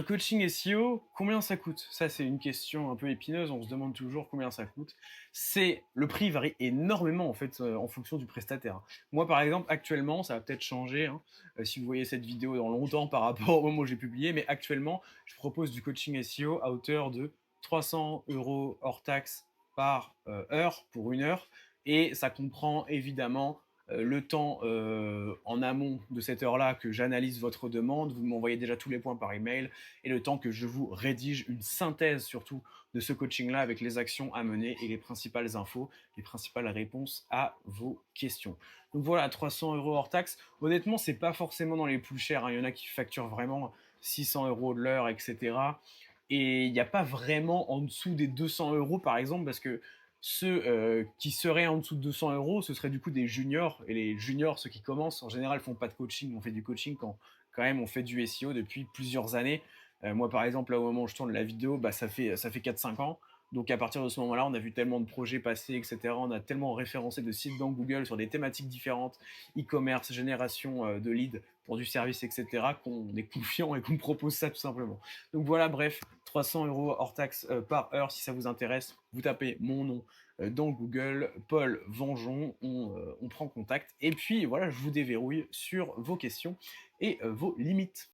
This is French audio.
Un coaching SEO, combien ça coûte? Ça, c'est une question un peu épineuse, on se demande toujours combien ça coûte. Le prix varie énormément en fait, en fonction du prestataire. Moi, par exemple, actuellement, ça va peut-être changer, hein, si vous voyez cette vidéo dans longtemps par rapport au moment où j'ai publié, mais actuellement, je propose du coaching SEO à hauteur de 300 € hors taxe par, heure, pour 1 heure, et ça comprend évidemment le temps en amont de cette heure-là que j'analyse votre demande, vous m'envoyez déjà tous les points par email, et le temps que je vous rédige une synthèse surtout de ce coaching-là avec les actions à mener et les principales infos, les principales réponses à vos questions. Donc voilà, 300 € hors taxe. Honnêtement, c'est pas forcément dans les plus chers, hein. Il y en a qui facturent vraiment 600 € de l'heure, etc. Et il n'y a pas vraiment en dessous des 200 € par exemple, parce que ceux qui seraient en dessous de 200 €, ce seraient du coup des juniors. Et les juniors, ceux qui commencent, en général, font pas de coaching. On fait du coaching quand même on fait du SEO depuis plusieurs années. Moi, par exemple, là, au moment où je tourne la vidéo, bah, ça fait 4-5 ans. Donc, à partir de ce moment-là, on a vu tellement de projets passer, etc. On a tellement référencé de sites dans Google sur des thématiques différentes, e-commerce, génération de leads pour du service, etc., qu'on est confiant et qu'on propose ça tout simplement. Donc voilà, bref, 300 € hors taxe par heure. Si ça vous intéresse, vous tapez mon nom dans Google, Paul Vengeon, on prend contact. Et puis voilà, je vous déverrouille sur vos questions et vos limites.